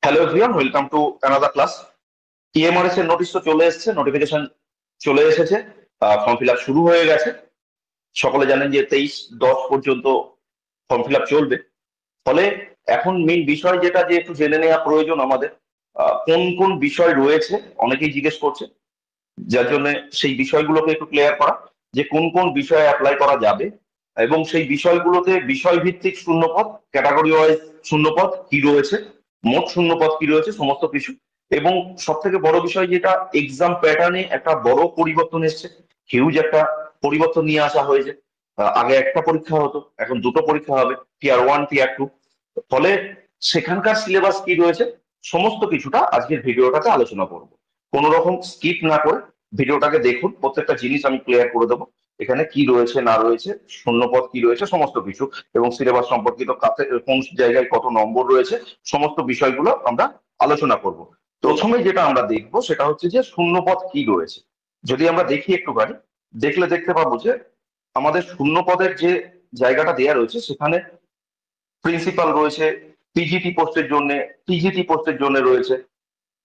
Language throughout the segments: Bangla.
Hello everyone, welcome to another class. EMRS এর নোটিশ তো চলে এসেছে, নোটিফিকেশন চলে এসেছে। ফর্ম ফিল আপ শুরু হয়ে গেছে। সকলে জানেন যে 23/10 পর্যন্ত ফর্ম ফিল আপ চলবে। ফলে এখন মেইন বিষয় যেটা যে একটু জেনে নেওয়া প্রয়োজন আমাদের, কোন কোন বিষয় রয়েছে, অনেকেই জিজ্ঞেস করছে। যার জন্য সেই বিষয়গুলোকে একটু ক্লিয়ার করা, যে কোন কোন বিষয়ে অ্যাপ্লাই করা যাবে এবং সেই বিষয়গুলোতে বিষয় ভিত্তিক শূন্যপদ, ক্যাটাগরি ওয়াইজ শূন্যপদ কি রয়েছে, মোট শূন্যপদ কি রয়েছে, সমস্ত কিছু। এবং সব থেকে বড় বিষয় যেটা, এক্সাম প্যাটার্নে একটা বড় পরিবর্তন এসছে, হিউজ একটা পরিবর্তন নিয়ে আসা হয়েছে। আগে একটা পরীক্ষা হতো, এখন দুটো পরীক্ষা হবে, টিয়ার 1, টিয়ার 2। ফলে সেখানকার সিলেবাস কি রয়েছে, সমস্ত কিছুটা আজকের ভিডিওটাতে আলোচনা করব। কোন রকম স্কিপ না করে ভিডিওটাকে দেখুন, প্রত্যেকটা জিনিস আমি ক্লিয়ার করে দেবো। এখানে কি রয়েছে না রয়েছে, শূন্যপদ কি রয়েছে, সমস্ত কিছু, এবং সিলেবাস সম্পর্কিত কাতে কোন জায়গায় কত নম্বর রয়েছে, সমস্ত বিষয়গুলো আমরা আলোচনা করব। প্রথমে যেটা আমরা দেখবো সেটা হচ্ছে যে শূন্যপদ কি রয়েছে। যদি আমরা দেখি একটুখানি, দেখলে দেখতে পাবো যে আমাদের শূন্যপদের যে জায়গাটা দেয়া রয়েছে সেখানে প্রিন্সিপাল রয়েছে, পিজিটি পোস্টের জন্য, টিজিটি পোস্টের জন্য রয়েছে,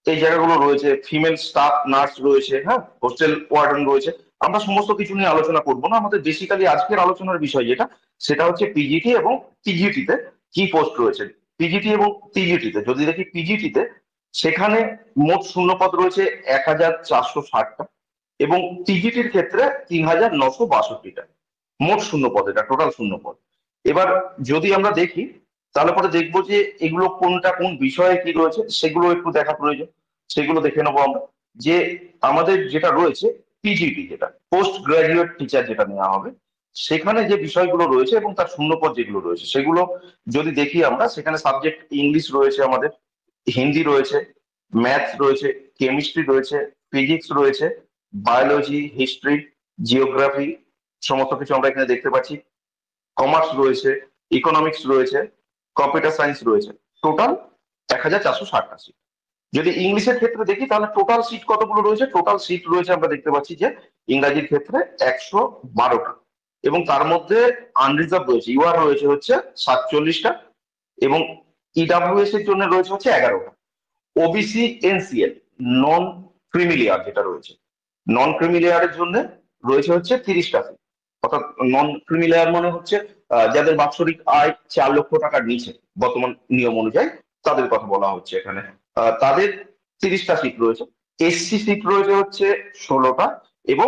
এই জায়গাগুলো রয়েছে, ফিমেল স্টাফ নার্স রয়েছে, হ্যাঁ, হোস্টেল ওয়ার্ডেন রয়েছে। আমরা সমস্ত কিছু নিয়ে আলোচনা করবো না, আমাদের বেসিক্যালি আজকের আলোচনার বিষয় যেটা, সেটা হচ্ছে পিজিটি এবং টিজিটিতে কি পোস্ট রয়েছে। পিজিটি এবং টিজিটিতে যদি দেখি, পিজিটিতে সেখানে মোট শূন্যপদ রয়েছে 1460টা, এবং টিজিটির ক্ষেত্রে 3962টা। মোট শূন্যপদ, এটা টোটাল শূন্যপদ। এবার যদি আমরা দেখি, তাহলে পরে দেখবো যে এগুলো কোনটা কোন বিষয়ে কি রয়েছে, সেগুলো একটু দেখা প্রয়োজন। সেগুলো দেখে নেবো আমরা। যে আমাদের যেটা রয়েছে পিজিটি, যেটা পোস্ট গ্রাজুয়েট টিচার যেটা নেওয়া হবে, সেখানে যে বিষয়গুলো রয়েছে এবং তার শূন্যপদ যেগুলো রয়েছে সেগুলো যদি দেখি আমরা, সেখানে সাবজেক্ট ইংলিশ রয়েছে, আমাদের হিন্দি রয়েছে, ম্যাথ রয়েছে, কেমিস্ট্রি রয়েছে, ফিজিক্স রয়েছে, বায়োলজি, হিস্ট্রি, জিওগ্রাফি, সমস্ত কিছু আমরা এখানে দেখতে পাচ্ছি। কমার্স রয়েছে, ইকোনমিক্স রয়েছে, কম্পিউটার সায়েন্স রয়েছে। টোটাল 1460টা সিট। যদি ইংলিশের ক্ষেত্রে দেখি, তাহলে টোটাল সিট কতগুলো রয়েছে, টোটাল সিট রয়েছে আমরা দেখতে পাচ্ছি যে ইংরাজির ক্ষেত্রে 112টা, এবং তার মধ্যে আনরিজার্ভ রয়েছে, ইউআর রয়েছে হচ্ছে 47টা, এবং ইডাব্লিউএস এর জন্য রয়েছে হচ্ছে 11টা। ওবিসি এনসিএল, নন ক্রিমিলিয়ার যেটা রয়েছে, নন ক্রিমিলিয়ারের জন্য রয়েছে হচ্ছে 30টা সিট। অর্থাৎ নন ক্রিমিলিয়ার মানে হচ্ছে যাদের বাৎসরিক আয় 4 লক্ষ টাকার নিচে, বর্তমান নিয়ম অনুযায়ী তাদের কথা বলা হচ্ছে এখানে। তাদের 30টা সিট রয়েছে। এসসি সিট রয়েছে হচ্ছে 16টা, এবং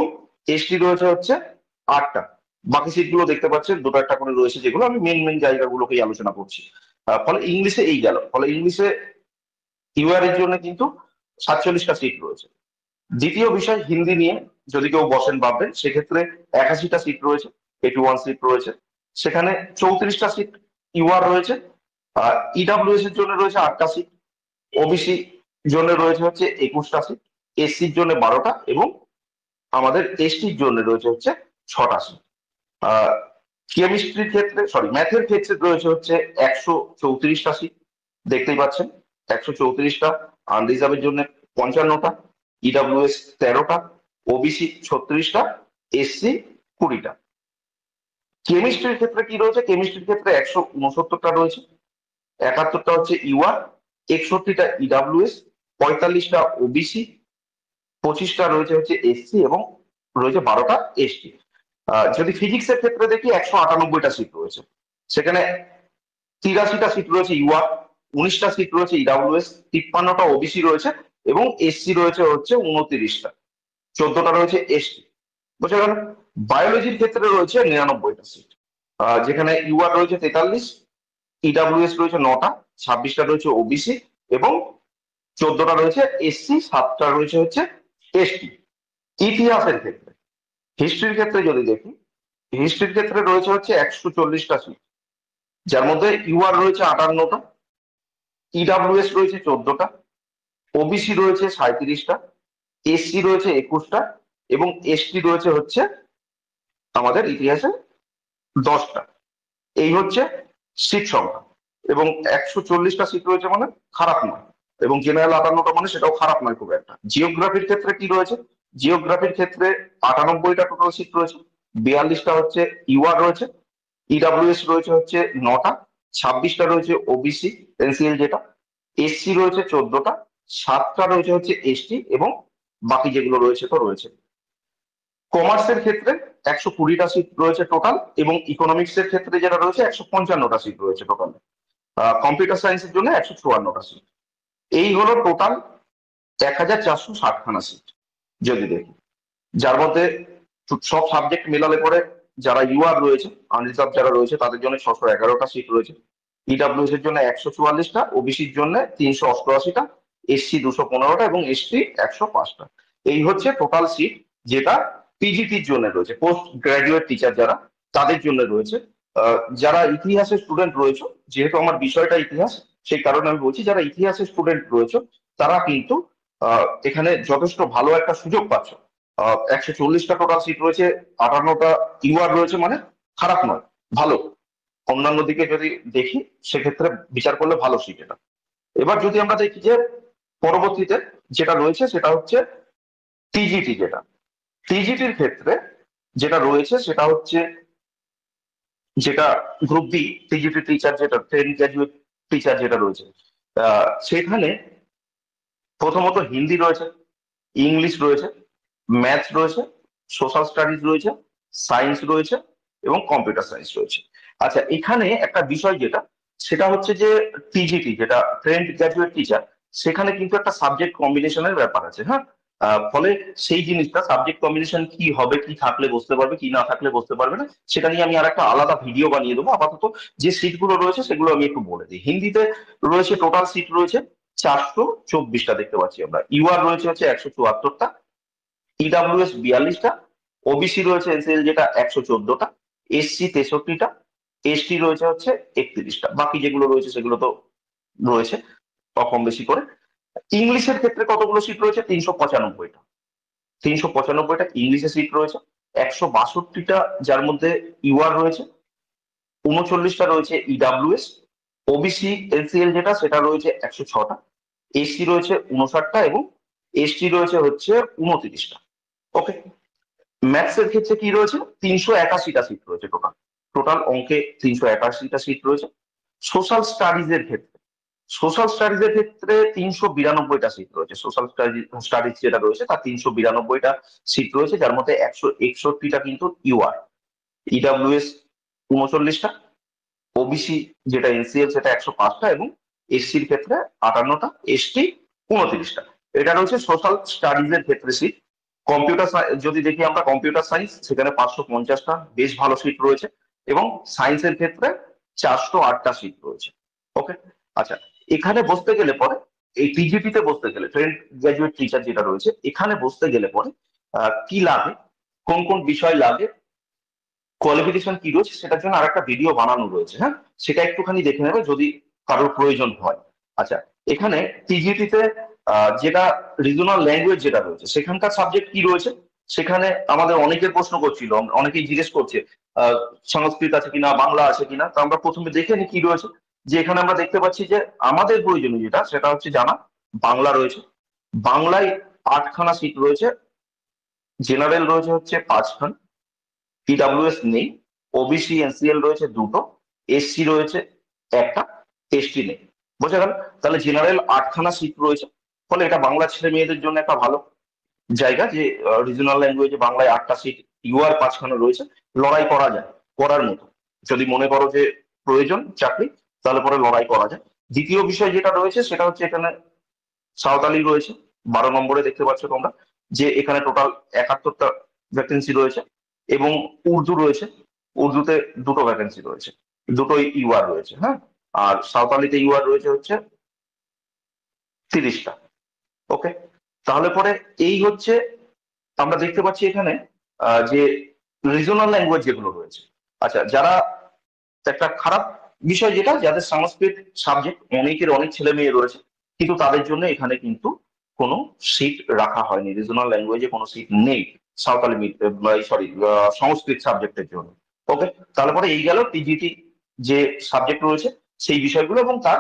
এসটি রয়েছে হচ্ছে 8টা। বাকি সিটগুলো দেখতে পাচ্ছেন দুটো একটা করে রয়েছে, যেগুলো আমি মেন মেন জায়গাগুলোকেই আলোচনা করছি। ফলে ইংলিশে এই গেল, ফলে ইংলিশে ইউআর এর জন্য কিন্তু 47টা সিট রয়েছে। দ্বিতীয় বিষয় হিন্দি নিয়ে যদি কেউ বসেন ভাববেন, সেক্ষেত্রে 81টা সিট রয়েছে, 81 সিট রয়েছে। সেখানে 34টা সিট ইউআর রয়েছে। আর ইডাব্লিউএস এর জন্য রয়েছে 8টা সিট, ওবিসি জন্য রয়েছে হচ্ছে 21টা সিট, এসসির জন্য 12টা, এবং আমাদের এসটির জন্য রয়েছে হচ্ছে 6টা সিট। আহ কেমিস্ট্রির ক্ষেত্রে, সরি, ম্যাথের ক্ষেত্রে রয়েছে হচ্ছে 134টা সিট, দেখতেই পাচ্ছেন 134টা। আনরিজার্ভের জন্য 55টা, ইডাব্লিউএস 13টা, ওবিসি 36টা, এসসি 20টা। কেমিস্ট্রির ক্ষেত্রে কি রয়েছে, কেমিস্ট্রির ক্ষেত্রে 169টা রয়েছে, 71টা হচ্ছে ইউআর, 61টা ইডাব্লিউএস, 45টা ওবিসি, 25টা রয়েছে হচ্ছে এসসি, এবং রয়েছে 12টা এসটি। যদি ফিজিক্সের ক্ষেত্রে দেখি, 198টা সিট রয়েছে। সেখানে 83টা সিট রয়েছে ইউআর, 19টা সিট রয়েছে ইডাব্লিউএস, 53টা ওবিসি রয়েছে, এবং এসসি রয়েছে হচ্ছে 29টা, 14টা রয়েছে এসটি। বুঝা গেল? বায়োলজির ক্ষেত্রে রয়েছে 99টা সিট, যেখানে ইউআর রয়েছে 43, ইডাব্লিউএস রয়েছে 9টা, 26টা রয়েছে ওবিসি, এবং 14টা রয়েছে এসসি, 7টা রয়েছে হচ্ছে এসটি। ইতিহাসের ক্ষেত্রে, হিস্ট্রির ক্ষেত্রে যদি দেখি, হিস্ট্রির ক্ষেত্রে রয়েছে হচ্ছে 140টা সিট, যার মধ্যে ইউআর রয়েছে 58টা, ইডাব্লিউএস রয়েছে 14টা, ওবিসি রয়েছে 37টা, এসসি রয়েছে 21টা, এবং এসটি রয়েছে হচ্ছে আমাদের ইতিহাসে 10টা। এই হচ্ছে সিট সংখ্যা। এবং 140টা সিট রয়েছে মানে খারাপ নয়, এবং জেনারেল 58টা মানে সেটাও খারাপ নয় খুব একটা। জিওগ্রাফির ক্ষেত্রে কি রয়েছে, জিওগ্রাফির ক্ষেত্রে 98টা টোটাল সিট রয়েছে, 42টা হচ্ছে ইউআর রয়েছে, ইডাব্লিউএস রয়েছে হচ্ছে 9টা, 26টা রয়েছে ওবিসি এনসিএল যেটা, এসসি রয়েছে 14টা, 7টা রয়েছে হচ্ছে এসটি, এবং বাকি যেগুলো রয়েছে তো রয়েছে। কমার্সের ক্ষেত্রে 120টা সিট রয়েছে টোটাল, এবং ইকোনমিক্স এর ক্ষেত্রে যেটা রয়েছে 155টা সিট রয়েছে টোটাল। কম্পিউটার সায়েন্সের জন্য 154টা সিট। এই হলো টোটাল 1460খানা সিট যদি দেখি, যার মধ্যে সব সাবজেক্ট মেলালে পরে যারা ইউআর রয়েছে, আনরিজার্ভ যারা রয়েছে, তাদের জন্য 611টা সিট রয়েছে। ইডাব্লিউএস এর জন্য 144টা, ওবিসির জন্য 388টা, এসসি 215টা এবং এসটি 105টা। এই হচ্ছে টোটাল সিট যেটা পিজিটির জন্য রয়েছে, পোস্ট গ্রাজুয়েট টিচার যারা, তাদের জন্য রয়েছে। যারা ইতিহাসের স্টুডেন্ট রয়েছে, যেহেতু আমার বিষয়টা ইতিহাস, সেই কারণে আমি বলছি, যারা ইতিহাসের স্টুডেন্ট রয়েছে তারা কিন্তু এখানে যথেষ্ট ভালো একটা সুযোগ পাচ্ছ। 140টা টোটাল সিট রয়েছে, 58টা ইউআর রয়েছে, মানে খারাপ নয়, ভালো। অন্যান্য দিকে যদি দেখি সেক্ষেত্রে বিচার করলে ভালো সিট এটা। এবার যদি আমরা দেখি যে পরবর্তীতে যেটা রয়েছে সেটা হচ্ছে টিজিটি। টিজিটির ক্ষেত্রে যেটা রয়েছে সেটা হচ্ছে, যেটা গ্রুপ বি টিজিটি টিচার, যেটা ট্রেন গ্রাজুয়েট টিচার যেটা রয়েছে, সেখানে প্রথমত হিন্দি রয়েছে, ইংলিশ রয়েছে, ম্যাথস রয়েছে, সোশ্যাল স্টাডিজ রয়েছে, সায়েন্স রয়েছে এবং কম্পিউটার সায়েন্স রয়েছে। আচ্ছা, এখানে একটা বিষয় যেটা, সেটা হচ্ছে যে টিজিটি যেটা ট্রেন্ড গ্রাজুয়েট টিচার, সেখানে কিন্তু একটা সাবজেক্ট কম্বিনেশনের ব্যাপার আছে, হ্যাঁ। ফলে সেই জিনিসটা সাবজেক্ট কম্বিনেশন কি হবে, কি থাকলে বসতে পারবে, কি না থাকলে বসতে পারবে না, সেটা নিয়ে আমি আর একটা আলাদা ভিডিও বানিয়ে দেবো। আপাতত যে সিটগুলো রয়েছে সেগুলো আমি একটু বলে দিই। হিন্দিতে রয়েছে টোটাল সিট রয়েছে 424টা, দেখতে পাচ্ছি আমরা। ইউআর রয়েছে হচ্ছে 174টা, ইডাব্লিউএস 42টা, ওবিসি রয়েছে এনসিএল যেটা 114টা, এসসি 63টা, এসটি রয়েছে হচ্ছে 31টা, বাকি যেগুলো রয়েছে সেগুলো তো রয়েছে কম বেশি করে। ইংলিশের ক্ষেত্রে কতগুলো সিট রয়েছে? 395টা। 395টা ইংলিশে সিট রয়েছে, 162টা যার মধ্যে ইউআর রয়েছে, 39টা রয়েছে ইডাব্লিউএস, ওবিসি এনসিএল যেটা সেটা রয়েছে 106টা, এসসি রয়েছে 59টা এবং এসটি রয়েছে হচ্ছে 29টা। ওকে। ম্যাথস এর ক্ষেত্রে কি রয়েছে? 381টা সিট রয়েছে টোটাল। টোটাল অঙ্কে 381টা সিট রয়েছে। সোশ্যাল স্টাডিজ এর ক্ষেত্রে, সোশ্যাল স্টাডিজ এর ক্ষেত্রে 392টা সিট রয়েছে। সোশ্যাল স্টাডিজ যেটা রয়েছে তার 392টা সিট রয়েছে, যার মধ্যে 161টা কিন্তু ইউআর, ইডাব্লিউএস 39টা, ওবিসি যেটা এনসিএল সেটা 105টা এবং এসসির ক্ষেত্রে 58টা, এসটি 29টা। এটা রয়েছে সোশ্যাল স্টাডিজ এর ক্ষেত্রে সিট। কম্পিউটার যদি দেখি আমরা, কম্পিউটার সায়েন্স সেখানে 550টা, বেশ ভালো সিট রয়েছে, এবং সায়েন্সের ক্ষেত্রে 408টা সিট রয়েছে। ওকে। আচ্ছা, এখানে বসতে গেলে পরে, এই টিজিটি তে বসতে গেলে, ট্রেন্ড গ্রাজুয়েট টিচার যেটা রয়েছে, এখানে বসতে গেলে পরে কি লাগে, কোন কোন বিষয় লাগে, কোয়ালিফিকেশন কি রয়েছে, সেটার জন্য আরেকটা ভিডিও বানানো রয়েছে, হ্যাঁ। সেটা একটুখানি দেখে নেবে যদি কারোর প্রয়োজন হয়। আচ্ছা, এখানে টিজিটিতে যেটা রিজনাল ল্যাঙ্গুয়েজ যেটা রয়েছে, সেখানকার সাবজেক্ট কি রয়েছে, সেখানে আমাদের অনেকের প্রশ্ন করছিল, অনেকেই জিজ্ঞেস করছে সংস্কৃত আছে কিনা, বাংলা আছে কিনা। তো আমরা প্রথমে দেখে নিই কি রয়েছে। যে এখানে আমরা দেখতে পাচ্ছি যে আমাদের প্রয়োজনীয় যেটা, সেটা হচ্ছে জানা বাংলা রয়েছে। বাংলায় 8খানা সিট রয়েছে, জেনারেল রয়েছে হচ্ছে 5খানা, পিডাব্লিউএস নেই, ওবিসি এনসিএল রয়েছে 2টো, এসসি রয়েছে 1টা, এসটি নেই। বোঝা গেল? তাহলে জেনারেল 8খানা সিট রয়েছে। ফলে এটা বাংলা ছেলে মেয়েদের জন্য একটা ভালো জায়গা, যে রিজনাল ল্যাঙ্গুয়েজে বাংলায় 8টা সিট, ইউআর 5খানা রয়েছে, লড়াই করা যায়, করার মতো। যদি মনে করো যে প্রয়োজন চাকরি, তাহলে পরে লড়াই করা যায়। দ্বিতীয় বিষয় যেটা রয়েছে সেটা হচ্ছে এখানে সাঁওতালি রয়েছে 12 নম্বরে, দেখতে পাচ্ছ তোমরা যে এখানে টোটাল 71টা ভ্যাকেন্সি রয়েছে, এবং উর্দু রয়েছে, উর্দুতে 2টো ভ্যাকেন্সি রয়েছে, দুটোই ইউআর রয়েছে, হ্যাঁ। আর সাঁওতালিতে ইউআর রয়েছে হচ্ছে 30টা। ওকে। তাহলে পরে এই হচ্ছে আমরা দেখতে পাচ্ছি এখানে যে রিজনাল ল্যাঙ্গুয়েজ যেগুলো রয়েছে। আচ্ছা, যারা, একটা খারাপ বিষয় যেটা, যাদের সংস্কৃত সাবজেক্ট, অনেকের অনেক ছেলে মেয়ে রয়েছে, কিন্তু তাদের জন্য এখানে কিন্তু কোনো সিট রাখা হয়নি, রিজনাল ল্যাঙ্গুয়েজে কোনো সিট নেই সাঁওতালি, সরি, সংস্কৃত সাবজেক্টের জন্য। ওকে। তাহলে পরে এই গেল টিজিটি যে সাবজেক্ট রয়েছে সেই বিষয়গুলো, এবং তার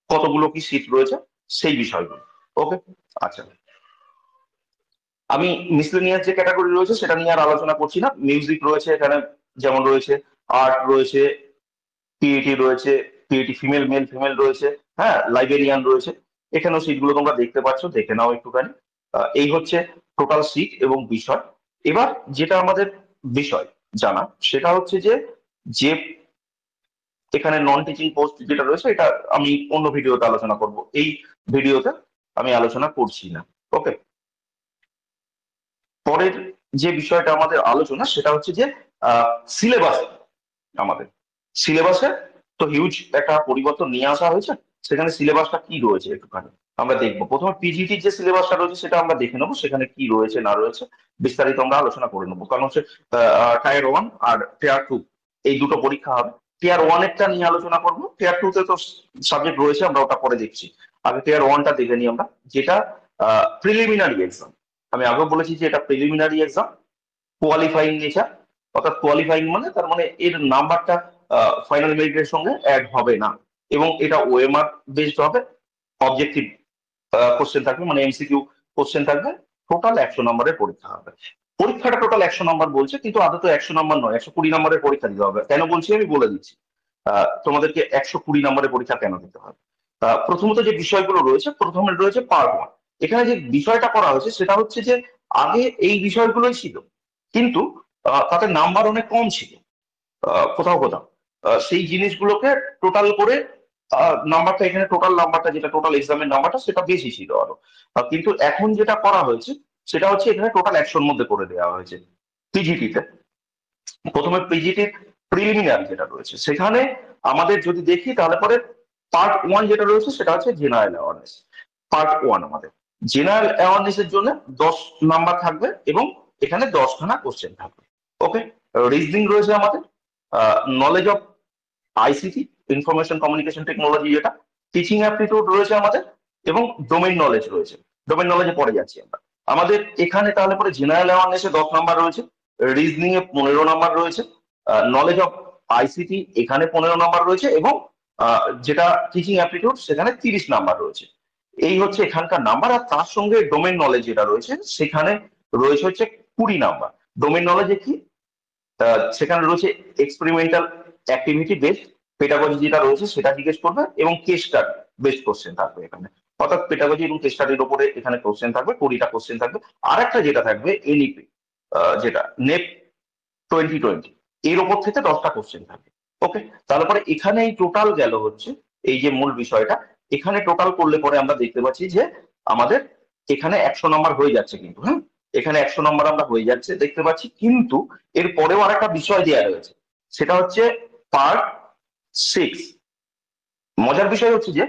কতগুলো কি সিট রয়েছে সেই বিষয়গুলো। ওকে। আচ্ছা, আমি মিসলেনিয়াস যে ক্যাটাগরি রয়েছে সেটা নিয়ে আর আলোচনা করছি না। মিউজিক রয়েছে এখানে, যেমন রয়েছে আর্ট রয়েছে, পিইটি রয়েছে, পিইটি ফিমেল, মেল ফিমেল রয়েছে, হ্যাঁ, লাইব্রেরিয়ান রয়েছে, এখানেও সিটগুলো তোমরা দেখতে পাচ্ছ, দেখে নাও একটুখানি। এই হচ্ছে টোটাল সিট এবং বিষয়। এবার যেটা আমাদের বিষয় জানা সেটা হচ্ছে যে যে এখানে নন টিচিং পোস্ট যেটা রয়েছে এটা আমি অন্য ভিডিওতে আলোচনা করব, এই ভিডিওতে আমি আলোচনা করছি না। ওকে, পরের যে বিষয়টা আমাদের আলোচনা সেটা হচ্ছে যে সিলেবাস। আমাদের সিলেবাসে তো হিউজ একটা পরিবর্তন নিয়ে আসা হয়েছে। সেখানে সিলেবাসটা কি রয়েছে একটুখানি আমরা দেখবো। প্রথমে পিজিটির যে সিলেবাসটা রয়েছে সেটা আমরা দেখে নেবো, সেখানে কি রয়েছে না রয়েছে বিস্তারিত আমরা আলোচনা করে নেবো। কারণ হচ্ছে টায়ার 1 আর টিয়ার 2 এই দুটো পরীক্ষা হবে। টিয়ার 1 এরটা নিয়ে আলোচনা করবো, টিয়ার 2 তে তো সাবজেক্ট রয়েছে, আমরা ওটা পরে দেখছি। আগে টিয়ার 1টা দেখে নিই আমরা, যেটা প্রিলিমিনারি এক্সাম। আমি আগেও বলেছি যে এটা প্রিলিমিনারি এক্সাম, কোয়ালিফাইং নেচার। অর্থাৎ কোয়ালিফাইং মানে তার মানে এর নাম্বারটা ফাইনাল মেরিটের সঙ্গে অ্যাড হবে না, এবং এটা ওএমআর বেসড হবে। অবজেক্টিভ কোশ্চেন থাকবে, মানে এমসিকিউ কোশ্চেন থাকবে। টোটাল 100 নম্বরের পরীক্ষা হবে। পরীক্ষাটা টোটাল 100 নম্বর বলছে, কিন্তু আদতে 100 নম্বর নয়, 120 নম্বরের পরীক্ষা দিতে হবে। কেন বলছি আমি বলে দিচ্ছি। তোমাদেরকে 120 নম্বরের পরীক্ষা কেন দিতে হবে। প্রথমত যে বিষয়গুলো রয়েছে, প্রথমে রয়েছে পার্ট 1। এখানে যে বিষয়টা করা হয়েছে সেটা হচ্ছে যে আগে এই বিষয়গুলোই ছিল, কিন্তু তাতে নাম্বার অনেক কম ছিল কোথাও কোথাও। সেই জিনিসগুলোকে টোটাল করে নাম্বারটা, এখানে টোটাল নাম্বারটা যেটা টোটাল এক্সামের নাম্বারটা সেটা বেশি ছিল আরো। কিন্তু এখন যেটা করা হয়েছে সেটা হচ্ছে এখানে টোটাল 100-র মধ্যে করে দেওয়া হয়েছে পিজিটিতে। প্রথমে পিজিটির প্রিলিমিনারি যেটা রয়েছে সেখানে আমাদের যদি দেখি তাহলে পরে পার্ট 1 যেটা রয়েছে সেটা হচ্ছে জেনারেল অ্যাওয়ারনেস। পার্ট 1 আমাদের জেনারেল অ্যাওয়ারনেস এর জন্য 10 নাম্বার থাকবে, এবং এখানে 10খানা কোশ্চেন থাকবে। ওকে, রিজনিং রয়েছে আমাদের, knowledge of ICT, information communication technology যেটা, টিচিং অ্যাপটিটিউড রয়েছে আমাদের, এবং ডোমেইন নলেজ রয়েছে। ডোমেইন নলেজে পড়ে যাচ্ছি আমরা। আমাদের এখানে তাহলে পরে জেনারেল অ্যাওয়ারনেসে 10 নাম্বার রয়েছে, রিজনিং এ 15 নাম্বার রয়েছে, নলেজ অফ আইসিটি এখানে 15 নাম্বার রয়েছে, এবং যেটা টিচিং অ্যাপটিটিউড সেখানে 30 নাম্বার রয়েছে। এই হচ্ছে এখানকার নাম্বার। আর তার সঙ্গে ডোমেইন নলেজ যেটা রয়েছে সেখানে রয়েছে হচ্ছে 20 নাম্বার। ডোমেইন নলেজে কি, সেখানে রয়েছে এক্সপেরিমেন্টাল অ্যাক্টিভিটি বেসড পেডাগজি যেটা রয়েছে সেটা জিজ্ঞেস করবে, এবং কেস স্টাডি বেসড কোশ্চেন থাকবে এখানে। অর্থাৎ পেডাগজি এবং কেস স্টাডির উপরে এখানে কোশ্চেন থাকবে, 20টা কোশ্চেন থাকবে। আর একটা যেটা থাকবে এনইপি, যেটা নেপ 2020, এর ওপর থেকে 10টা কোশ্চেন থাকবে। ওকে, তারপরে এখানে এই টোটাল গেল হচ্ছে এই যে মূল বিষয়টা, এখানে টোটাল করলে পরে আমরা দেখতে পাচ্ছি যে আমাদের এখানে 100 নম্বর হয়ে যাচ্ছে কিন্তু। হ্যাঁ, এখানে 100 নম্বর আমরা হয়ে যাচ্ছে দেখতে পাচ্ছি, কিন্তু এর পরেও আর একটা বিষয় দেওয়া রয়েছে, সেটা হচ্ছে পার্ট 6। মজার বিষয় হচ্ছে যে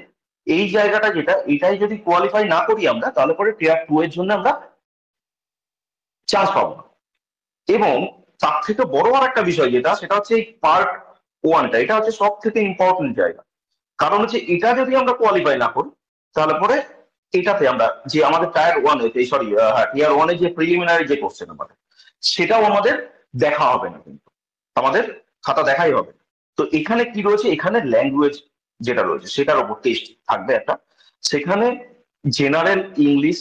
এই জায়গাটা যেটা, এটাই যদি কোয়ালিফাই না করি আমরা তাহলে পরে টিয়ার 2 এর জন্য আমরা চান্স পাবো না। এবং তার থেকে বড় আর একটা বিষয় যেটা, সেটা হচ্ছে এই পার্ট 1টা, এটা হচ্ছে সব থেকে ইম্পর্টেন্ট জায়গা। কারণ হচ্ছে এটা যদি আমরা কোয়ালিফাই না করি তাহলে পরে এটাতে আমরা যে আমাদের টায়ার 1 সরি টিয়ার 1 যে প্রিলিমিনারি যে কোশ্চেন আমাদের, সেটাও আমাদের দেখা হবে না, কিন্তু আমাদের খাতা দেখাই হবে। তো এখানে কি রয়েছে, এখানে ল্যাঙ্গুয়েজ যেটা রয়েছে সেটার উপর টেস্ট থাকবে একটা। সেখানে জেনারেল ইংলিশ,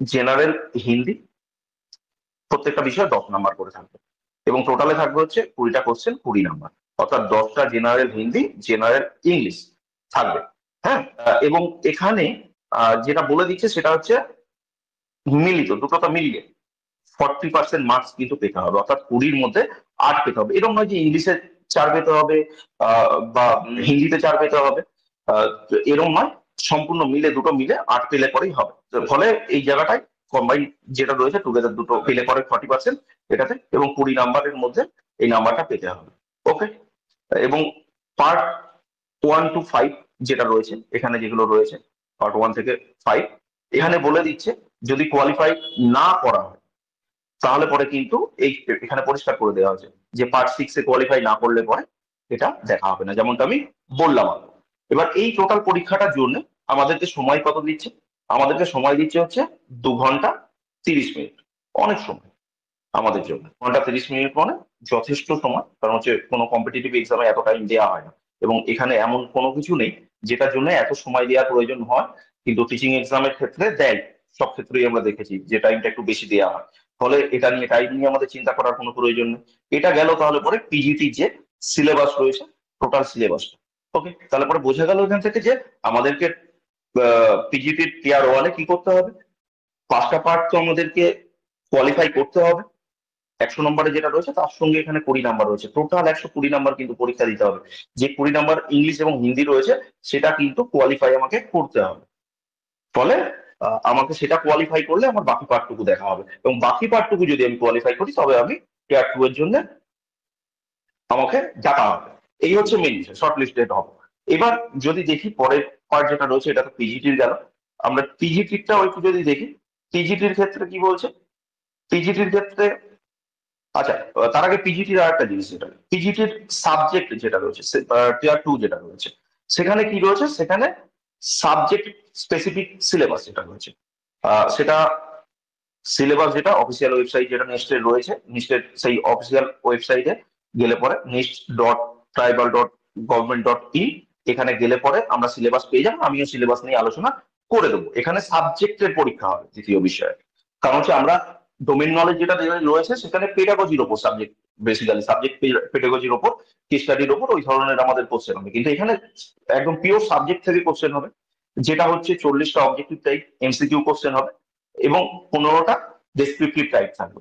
জেনারেল হিন্দি, প্রত্যেকটা বিষয়ে 10 নাম্বার করে থাকবে, এবং টোটালে থাকবে হচ্ছে 20টা কোশ্চেন, 20 নাম্বার। অর্থাৎ 10টা জেনারেল হিন্দি, জেনারেল ইংলিশ থাকবে। হ্যাঁ, এবং এখানে যেটা বলে দিচ্ছে সেটা হচ্ছে মিলিত দুটোটা মিলিয়ে 40% মার্কস কিন্তু পেতে হবে। অর্থাৎ 20-র মধ্যে 8 পেতে হবে। এরকম নয় যে ইংলিশে 4 পেতে হবে বা হিন্দিতে 4 পেতে হবে, তো এরকম নয়। সম্পূর্ণ মিলে দুটো মিলে 8 পেলে পরেই হবে। তো ফলে এই জায়গাটায় কম্বাইন যেটা রয়েছে টুগেদার দুটো পেলে পরে 40% এটাতে, এবং 20 নাম্বারের মধ্যে এই নাম্বারটা পেতে হবে। ওকে, এবং পার্ট 1 to 5 যেটা রয়েছে এখানে, যেগুলো রয়েছে পার্ট 1 থেকে 5, এখানে বলে দিচ্ছে যদি কোয়ালিফাই না করা হয় তাহলে পরে কিন্তু এই এখানে পরিষ্কার করে দেওয়া হয়েছে যে পার্ট 6-এ কোয়ালিফাই না করলে পরে এটা দেখা হবে না, যেমনটা আমি বললাম আগে। এবার এই টোটাল পরীক্ষাটার জন্য আমাদেরকে সময় কত দিচ্ছে, আমাদেরকে সময় দিচ্ছে হচ্ছে 2 ঘন্টা 30 মিনিট। অনেক সময় আমাদের জন্য 2 ঘন্টা 30 মিনিট মানে যথেষ্ট সময়। কারণ হচ্ছে কোনো কম্পিটিটিভ এক্সামে এত টাইম দেওয়া হয় না, এবং এখানে এমন কোনো কিছু নেই যেটার জন্য এত সময় দেওয়ার প্রয়োজন হয়। কিন্তু টিচিং এক্সামের ক্ষেত্রে দেয়, সব ক্ষেত্রেই আমরা দেখেছি যে টাইমটা একটু বেশি দেওয়া হয়। ফলে এটা নিয়ে টাইম নিয়ে আমাদের চিন্তা করার কোনো প্রয়োজন নেই। এটা গেল তাহলে পরে পিজিটি যে সিলেবাস রয়েছে, টোটাল সিলেবাসটা। ওকে, তাহলে পরে বোঝা গেল এখান থেকে যে আমাদেরকে পিজিটি টিয়ার ওয়ানে কি করতে হবে, 5টা পার্ট তো আমাদেরকে কোয়ালিফাই করতে হবে। 100 নম্বরে যেটা রয়েছে তার সঙ্গে এখানে 20 নাম্বার রয়েছে, টোটাল 120 নাম্বার কিন্তু পরীক্ষা দিতে হবে। যে 20 নাম্বার ইংলিশ এবং হিন্দি রয়েছে সেটা কিন্তু কোয়ালিফাই আমাকে করতে হবে। ফলে আমাকে সেটা কোয়ালিফাই করলে আমার বাকি পার্টটুকু দেখা হবে, এবং বাকি পার্টটুকু যদি আমি কোয়ালিফাই করি তবে আমি টিয়ার 2 এর জন্য আমাকে ডাকা হবে। এই হচ্ছে মেন বিষয়, শর্ট লিস্টেড হবে। এবার যদি দেখি পরের পার্ট যেটা রয়েছে, এটা তো পিজিটির গেল। আমরা পিজিটিরটাও একটু যদি দেখি, পিজিটির ক্ষেত্রে কি বলছে, পিজিটির ক্ষেত্রে আচ্ছা, তার আগে পিজিটির আর একটা জিনিস, যেটা পিজিটির সাবজেক্ট যেটা রয়েছে, টিয়ার 2 যেটা রয়েছে, সেখানে কি রয়েছে, সেখানে সাবজেক্ট স্পেসিফিক সিলেবাস যেটা রয়েছে, সেটা সিলেবাস যেটা অফিসিয়াল ওয়েবসাইট যেটা নেস্টের রয়েছে, নেস্টের সেই অফিসিয়াল ওয়েবসাইটে গেলে পরে nest.tribal.government.in এখানে গেলে পরে আমরা সিলেবাস পেয়ে যাবো। আমিও সিলেবাস নিয়ে আলোচনা করে দেবো। এখানে সাবজেক্টের পরীক্ষা হবে দ্বিতীয় বিষয়ে, কারণ হচ্ছে আমরা ডোমেন নলেজ যেটা রয়েছে সেখানে পেডাগজির ওপর সাবজেক্ট, বেসিক্যালি সাবজেক্ট পেডাগজির ওপর, কেস স্টাডির ওপর ওই ধরনের আমাদের কোশ্চেন হবে। কিন্তু এখানে একদম পিওর সাবজেক্ট থেকে কোশ্চেন হবে, যেটা হচ্ছে 40টা অবজেক্টিভ টাইপ এমসিকিউ কোশ্চেন হবে এবং 15টা ডেসক্রিপটিভ টাইপ থাকবে।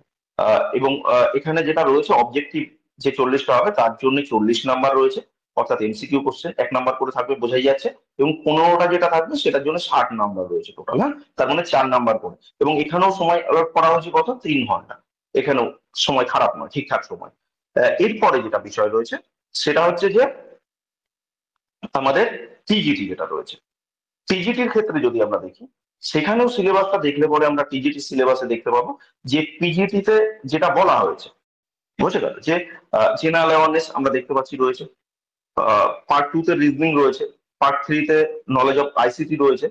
এবং এখানে যেটা রয়েছে অবজেক্টিভ যে 40টা হবে তার জন্য 40 নাম্বার রয়েছে, অর্থাৎ এমসিকিউ কোশ্চেন 1 নাম্বার করে থাকবে, বোঝাই যাচ্ছে। এবং 15টা যেটা থাকবে সেটার জন্য 60 নাম্বার রয়েছে টোটাল, হ্যাঁ, তার মানে 4 নাম্বার করে। এবং এখানেও সময় allot করা হয়েছে কত, 3 ঘন্টা। এখানেও সময় খারাপ নয়, ঠিকঠাক সময়। এরপরে যেটা বিষয় রয়েছে সেটা হচ্ছে যে আমাদের টিজিটি যেটা রয়েছে, পিজিটির ক্ষেত্রে যদি আমরা দেখি, সেখানেও সিলেবাসটা দেখলে পরে আমরা টিজিটি সিলেবাসে দেখতে পাবো যে পিজিটিতে যেটা বলা হয়েছে, বুঝে গেল যে জেনারেল অ্যাওয়ারনেস আমরা দেখতে পাচ্ছি রয়েছে, পার্ট 2 তে রিজনিং রয়েছে, পার্ট 3 তে নলেজ অফ আইসিটি রয়েছে,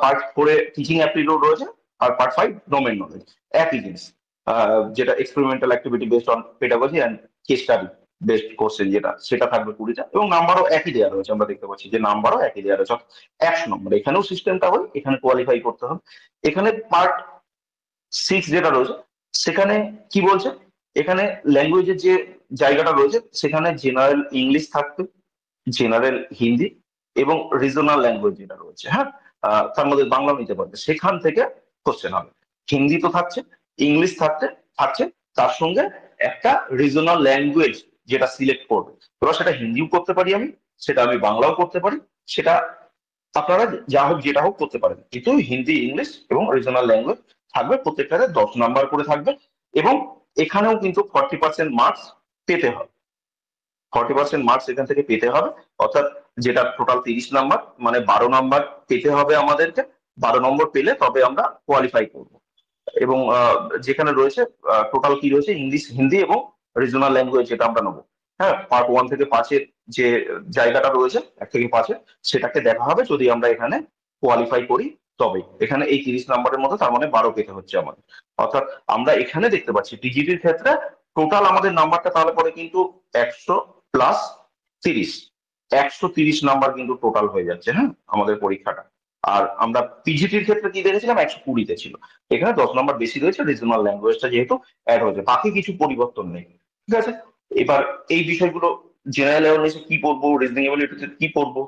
পার্ট 4 এ টিচিং অ্যাপটিটিউড রয়েছে, আর পার্ট 5 ডোমেন নলেজ। একই জিনিস, যেটা experimental activity based on pedagogy and case study based কোর্সেন যেটা, সেটা থাকবে 20টা, এবং নাম্বারও একই দেওয়া রয়েছে। আমরা দেখতে পাচ্ছি যে নাম্বারও একই দেওয়া রয়েছে, 100 নম্বর। এখানেও সিস্টেমটা হয়, এখানে কোয়ালিফাই করতে হবে। এখানে পার্ট 6 যেটা রয়েছে সেখানে কি বলছে, এখানে ল্যাঙ্গুয়েজের যে জায়গাটা রয়েছে সেখানে জেনারেল ইংলিশ থাকবে, জেনারেল হিন্দি এবং রিজনাল ল্যাঙ্গুয়েজ যেটা রয়েছে, হ্যাঁ, তার মধ্যে বাংলাও নিতে পারবে, সেখান থেকে কোশ্চেন হবে। হিন্দি তো থাকছে, ইংলিশ থাকছে, তার সঙ্গে একটা রিজনাল ল্যাঙ্গুয়েজ যেটা সিলেক্ট করবে। এবার সেটা হিন্দিও করতে পারি আমি, সেটা আমি বাংলাও করতে পারি, সেটা আপনারা যা হোক যেটা হোক করতে পারেন, কিন্তু হিন্দি, ইংলিশ এবং রিজনাল ল্যাঙ্গুয়েজ থাকবে, প্রত্যেকটাতে 10 নাম্বার করে থাকবে। এবং এখানেও কিন্তু 40% মার্কস পেতে হবে, 40% মার্কস এখান থেকে পেতে হবে, অর্থাৎ যেটা টোটাল 30 নাম্বার, মানে 12 নাম্বার পেতে হবে আমাদেরকে। 12 নম্বর পেলে তবে আমরা কোয়ালিফাই করব। এবং যেখানে রয়েছে টোটাল কি রয়েছে, ইংলিশ, হিন্দি এবং রিজনাল ল্যাঙ্গুয়েজ যেটা আমরা নেবো, হ্যাঁ, পার্ট 1 থেকে 5-এর যে জায়গাটা রয়েছে 1 থেকে 5-এ, সেটাকে দেখা হবে যদি আমরা এখানে কোয়ালিফাই করি তবে। এখানে এই 30 নাম্বারের মধ্যে তার মানে 12 পেতে হচ্ছে আমাদের। অর্থাৎ আমরা এখানে দেখতে পাচ্ছি টিজিটির ক্ষেত্রে টোটাল আমাদের নাম্বারটা তাহলে পরে কিন্তু 100+30, 130 নাম্বার কিন্তু টোটাল হয়ে যাচ্ছে, হ্যাঁ, আমাদের পরীক্ষাটা। আর আমরা পিজিটির ক্ষেত্রে কি দেখেছিলাম, 120-তে ছিল। এখানে 10 নাম্বার বেশি রয়েছে, রিজনাল ল্যাঙ্গুয়েজটা যেহেতু অ্যাড হয়েছে, বাকি কিছু পরিবর্তন নেই, ঠিক আছে। এবার এই বিষয়গুলো, জেনারেল অ্যাওয়ারনেসে কি পড়বো, রিজনিং এবিলিটিতে কি পড়বো,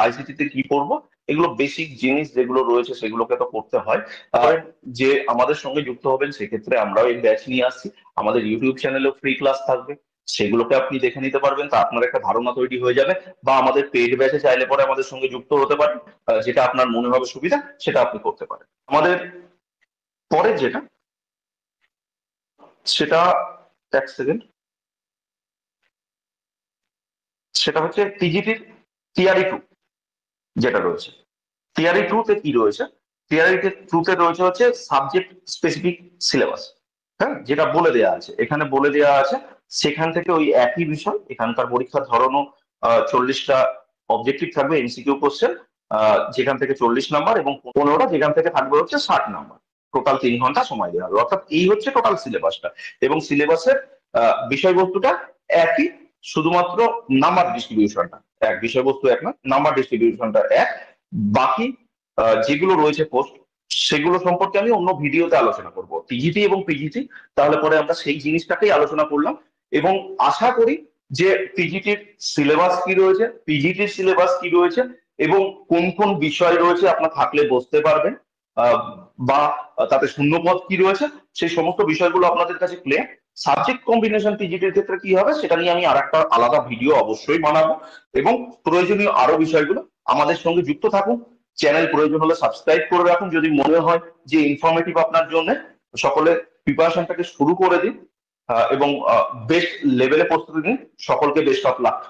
আইসিটি তে কি পড়বো, এগুলো বেসিক জিনিস যেগুলো রয়েছে সেগুলোকে তো করতে হয়। আর যে আমাদের সঙ্গে যুক্ত হবেন সেক্ষেত্রে আমরাও এই ব্যাচ নিয়ে আসছি, আমাদের ইউটিউব চ্যানেলেও ফ্রি ক্লাস থাকবে, সেগুলোকে আপনি দেখে নিতে পারবেন, তা আপনার একটা ধারণা তৈরি হয়ে যাবে। বা আমাদের পেইড ব্যাচে চাইলে পরে আমাদের সঙ্গে যুক্ত হতে পারেন, যেটা আপনার মনে হবে সুবিধা সেটা আপনি করতে পারেন। আমাদের পরের যেটা, সেটা 1 সেকেন্ড, সেটা হচ্ছে টিজিটির টিআরই 2 যেটা রয়েছে। টিআরই 2 তে কি রয়েছে, টিআরই 2 তে রয়েছে হচ্ছে সাবজেক্ট স্পেসিফিক সিলেবাস, হ্যাঁ, যেটা বলে দেওয়া আছে, এখানে বলে দেওয়া আছে। সেখান থেকে ওই একই বিষয়, এখানকার পরীক্ষার ধরনও 40টা অবজেক্টিভ থাকবে এমসিকিউ কোশ্চেন, যেখান থেকে 40 নাম্বার, এবং 15টা যেখান থেকে থাকবে হচ্ছে 60 নাম্বার। টোটাল 3 ঘন্টা সময় দেওয়া হবে, অর্থাৎ এই হচ্ছে টোটাল সিলেবাসটা। এবং সিলেবাসের বিষয়বস্তুটা একই, শুধুমাত্র নাম্বার ডিস্ট্রিবিউশনটা এক, বিষয়বস্তু এক না, নাম্বার ডিস্ট্রিবিউশনটা এক। বাকি যেগুলো রয়েছে পোস্ট, সেগুলো সম্পর্কে আমি অন্য ভিডিওতে আলোচনা করব, টিজিটি এবং পিজিটি। তাহলে পরে আমরা সেই জিনিসটাকেই আলোচনা করলাম, এবং আশা করি যে পিজিটির সিলেবাস কি রয়েছে, পিজিটির সিলেবাস কি রয়েছে, এবং কোন কোন বিষয় রয়েছে আপনার থাকলে বসতে পারবেন, আহ, বা তাতে শূন্যপদ কি রয়েছে, সেই সমস্ত বিষয়গুলো আপনাদের কাছে ক্লিয়ার। সাবজেক্ট কম্বিনেশন পিজিটির ক্ষেত্রে কি হবে সেটা নিয়ে আমি আরেকটা আলাদা ভিডিও অবশ্যই বানাবো। এবং প্রয়োজনীয় আরো বিষয়গুলো আমাদের সঙ্গে যুক্ত থাকুন। চ্যানেল প্রয়োজন হলে সাবস্ক্রাইব করে রাখুন যদি মনে হয় যে ইনফরমেটিভ আপনার জন্য। সকলে প্রিপারেশনটাকে শুরু করে দিন এবং বেস্ট লেভেলে প্রস্তুতি নিন। সকলকে বেস্ট অফ লাক।